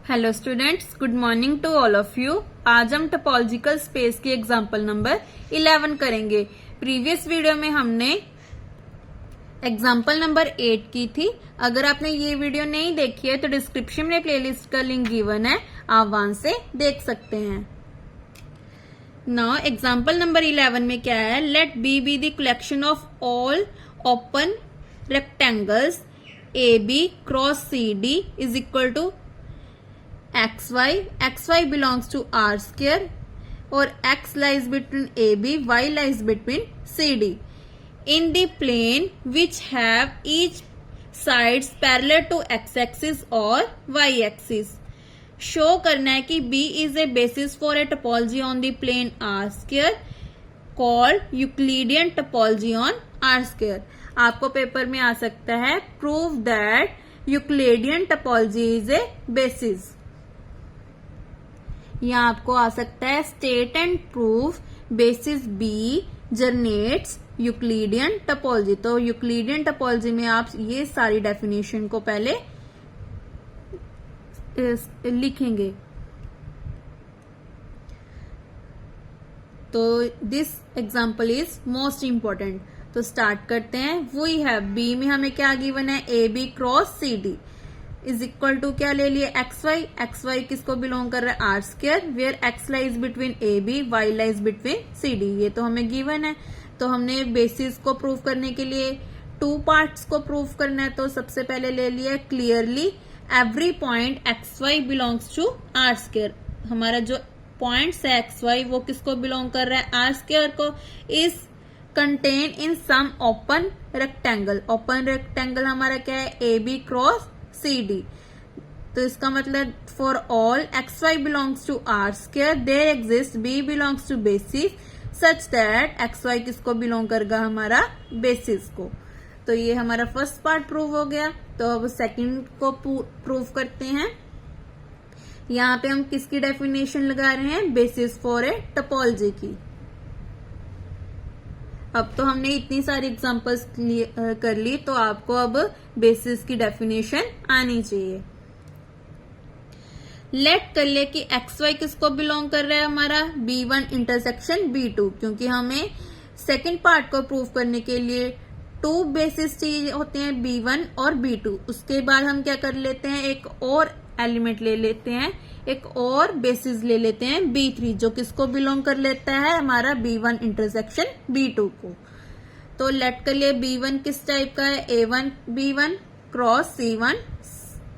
Hello students, good morning to all of you. आज हम topological space की example number 11 करेंगे। प्रीवियस वीडियो में हमने एग्जांपल नंबर 8 की थी। अगर आपने ये वीडियो नहीं देखी है तो डिस्क्रिप्शन में प्लेलिस्ट का लिंक गिवन है, आप वहां से देख सकते हैं। नाउ एग्जांपल नंबर 11 में क्या है, let B be the collection of all open rectangles A B cross C D is equal to xy belongs to r square और x lies between AB, y lies between CD in the plane which have each sides parallel to x-axis और y-axis। Show करना है कि B is a basis for a topology on the plane r square called Euclidean topology on r square। आपको paper में आ सकता है prove that Euclidean topology is a basis, यहाँ आपको आ सकता है state and proof basis B generates Euclidean topology. तो यूक्लिडियन टोपोलॉजी में आप ये सारी डेफिनेशन को पहले लिखेंगे। तो this example is most important. तो स्टार्ट करते हैं। वी हैव बी में हमें क्या गिवन है, A B cross C D is equal to क्या ले लिए, एक्स वाई किसको बिलोंग कर रहा है, R square, where X lies between A B, Y lies between C D. ये तो हमें गिवन है। तो हमने बेसिस को प्रूव करने के लिए टू पार्ट्स को प्रूव करना है। तो सबसे पहले ले लिया clearly every point X Y belongs to R square. हमारा जो पॉइंट्स है एक्स वाई वो किसको बिलोंग कर रहा है, आर स्क्वायर को। Is contain in some open rectangle. Open rectangle हमारा क्या है, A B cross C D. तो इसका मतलब for all x Y belongs to R square there exist B belongs to basis such that x y किसको belong करेगा, हमारा basis को। तो ये हमारा फर्स्ट पार्ट प्रूव हो गया। तो अब सेकंड को प्रूव करते हैं। यहाँ पे हम किसकी डेफिनेशन लगा रहे हैं, बेसिस फॉर ए टोपोलॉजी की। अब तो हमने इतनी सारी एग्जांपल्स कर ली, तो आपको अब बेसिस की डेफिनेशन आनी चाहिए। लेट कर ले कि एक्स वाई किसको बिलोंग कर रहा है, हमारा B1 इंटरसेक्शन B2, क्योंकि हमें सेकंड पार्ट को प्रूव करने के लिए टू बेसिस चाहिए होते हैं, B1 और B2। उसके बाद हम क्या कर लेते हैं, एक और एलिमेंट ले लेते हैं, एक और बेसिस ले लेते हैं B3, जो किसको बिलोंग कर लेता है, हमारा B1 इंटरसेक्शन B2 को। तो लेट कर लिए B1 किस टाइप का है, A1 B1 cross C1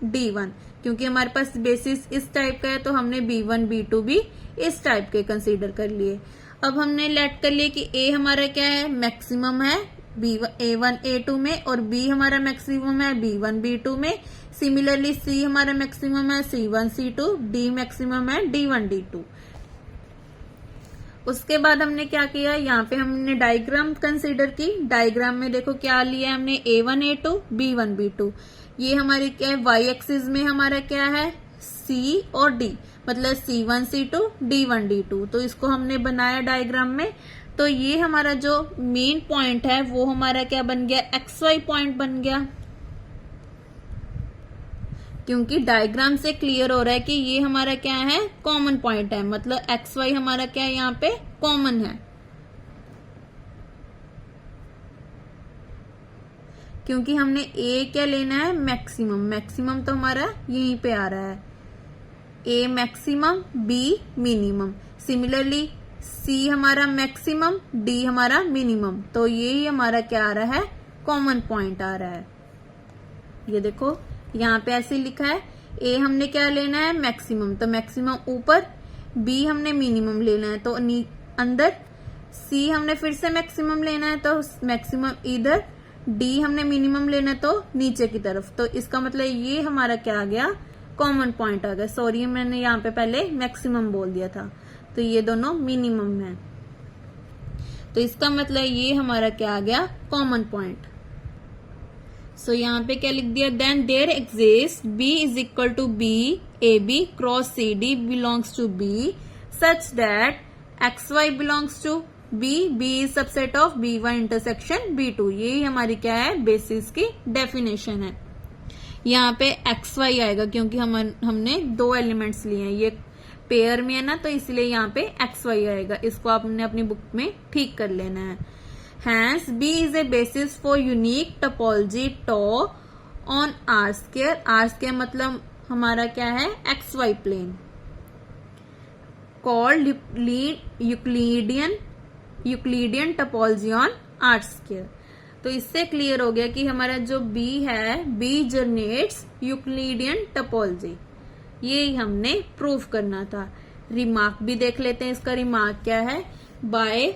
D1। क्योंकि हमारे पास बेसिस इस टाइप का है तो हमने B1 B2 भी इस टाइप के कंसीडर कर लिए। अब हमने लेट कर लिए कि A हमारा क्या है, मैक्सिमम है A1 A2 में, और B हमारा मैक्सिमम है B1 B2 में। सिमिलरली C हमारा मैक्सिमम है C1 C2, D मैक्सिमम है D1 D2। उसके बाद हमने क्या किया, यहाँ पे हमने डायग्राम कंसीडर की। डायग्राम में देखो क्या लिया हमने, A1 A2 B1 B2। ये हमारी क्या है, Y एक्सिस में हमारा क्या है, C और D, मतलब C1 C2 D1 D2। तो इसको हमने बनाया डायग्राम में। तो ये हमारा जो मेन पॉइंट है वो हमारा क्या बन गया, XY पॉइंट बन गया। क्योंकि डायग्राम से क्लियर हो रहा है कि ये हमारा क्या है, कॉमन पॉइंट है, मतलब XY हमारा क्या है, यहाँ पे कॉमन है। क्योंकि हमने A क्या लेना है, मैक्सिमम। मैक्सिमम तो हमारा यहीं पे आ रहा है, A maximum B minimum. Similarly C हमारा मैक्सिमम, D हमारा मिनिमम। तो यही हमारा क्या आ रहा है, कॉमन पॉइंट आ रहा है। ये देखो यहाँ पे ऐसे लिखा है, A हमने क्या लेना है, मैक्सिमम, तो मैक्सिमम ऊपर, B हमने मिनिमम लेना है तो अंदर, C हमने फिर से मैक्सिमम लेना है तो मैक्सिमम इधर, D हमने मिनिमम लेना है तो नीचे की तरफ। तो इसका मतलब ये हमारा क्या आ गया, कॉमन पॉइंट आ गया। सॉरी मैंने यहाँ पे पहले मैक्सिमम बोल दिया था, तो ये दोनों मिनिमम है। तो इसका मतलब ये हमारा क्या आ गया, कॉमन पॉइंट। सो यहाँ पे क्या लिख दिया, then there exist B is equal to B A B cross C D belongs to B such that x Y belongs to B is subset of B1 intersection B2। यही हमारी क्या है, basis की डेफिनेशन है। यहाँ पे x Y आएगा क्योंकि हमने दो एलिमेंट्स लिए हैं, ये पेयर में है ना, तो इसलिए यहाँ पे एक्स वाई आएगा। इसको आपने अपनी बुक में ठीक कर लेना है। Hence B is a basis for unique topology tau on R square. R square मतलब हमारा क्या है, x y plane. Called Euclidean topology on R square. तो इससे क्लियर हो गया कि हमारा जो बी है, बी जनरेट्स यूक्लिडियन टोपोलॉजी। ये हमने प्रूव करना था। रिमार्क भी देख लेते हैं, इसका रिमार्क क्या है। By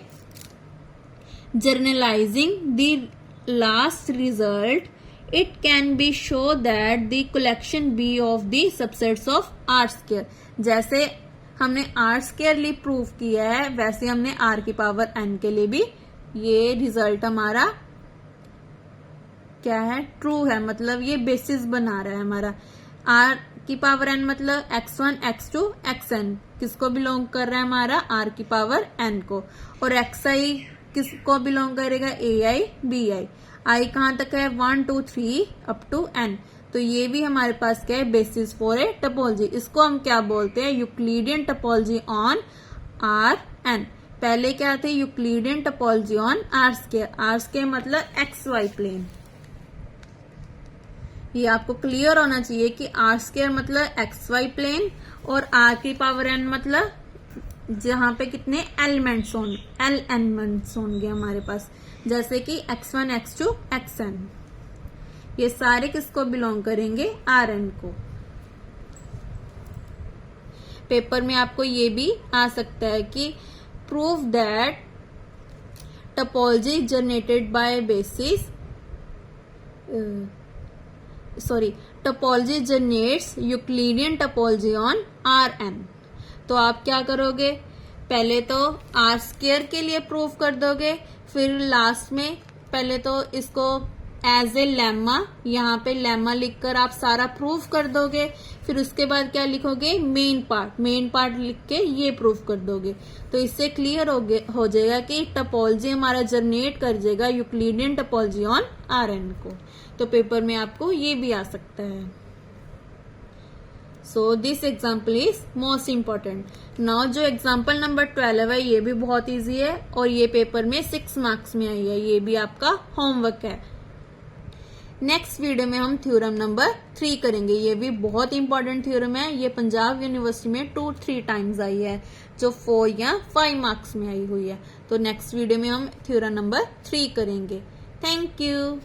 generalising the last result it can be show that the collection B of the subsets of R square। जैसे हमने R square लिए प्रूव किया है, वैसे हमने R की पावर n के लिए भी ये रिजल्ट हमारा क्या है, ट्रू है। मतलब ये बेसिस बना रहा है हमारा। R की पावर n मतलब x1, x2, xn किसको बिलोंग कर रहा है, हमारा R की पावर n को। और xi किसको बिलोंग करेगा, ai, bi। आई कहां तक है, 1, 2, 3 अप टू n। तो ये भी हमारे पास क्या है, बेसिस फॉर ए टोपोलॉजी। इसको हम क्या बोलते हैं, Euclidean topology on R N. पहले क्या थे, Euclidean topology on R square. R square मतलब एक्स वाई प्लेन। ये आपको क्लियर होना चाहिए कि आर स्क्वायर मतलब एक्स वाई प्लेन और आर की पावर एन मतलब जहां पे कितने एलिमेंट्स होंगे, एल एलिमेंट्स होंगे हमारे पास, जैसे कि x1, x2, xn। ये सारे किसको बिलोंग करेंगे, Rn को। पेपर में आपको ये भी आ सकता है कि prove that topology generated by basis topology generates Euclidean topology on Rn। तो आप क्या करोगे, पहले तो आर स्क्वायर के लिए प्रूव कर दोगे, फिर लास्ट में पहले तो इसको एज ए लेमा, यहाँ पे लेमा लिखकर आप सारा प्रूफ कर दोगे। फिर उसके बाद क्या लिखोगे, मेन पार्ट लिख के ये प्रूफ कर दोगे। तो इससे क्लियर हो जाएगा कि टोपोलॉजी हमारा जनरेट कर देगा यूक्लिडियन टोपोलॉजी ऑन Rn को। तो पेपर में आपको ये भी आ सकता है। So this example is most important. Now जो एग्जाम्पल नंबर 12 है, ये भी बहुत इजी है और ये पेपर में 6 मार्क्स में आई है। ये भी आपका होमवर्क है। नेक्स्ट वीडियो में हम थ्योरम नंबर 3 करेंगे। ये भी बहुत इंपॉर्टेंट थ्योरम है। ये पंजाब यूनिवर्सिटी में 2-3 टाइम्स आई है, जो 4 या 5 मार्क्स में आई हुई है। तो नेक्स्ट वीडियो में हम थ्योरम नंबर 3 करेंगे। Thank you.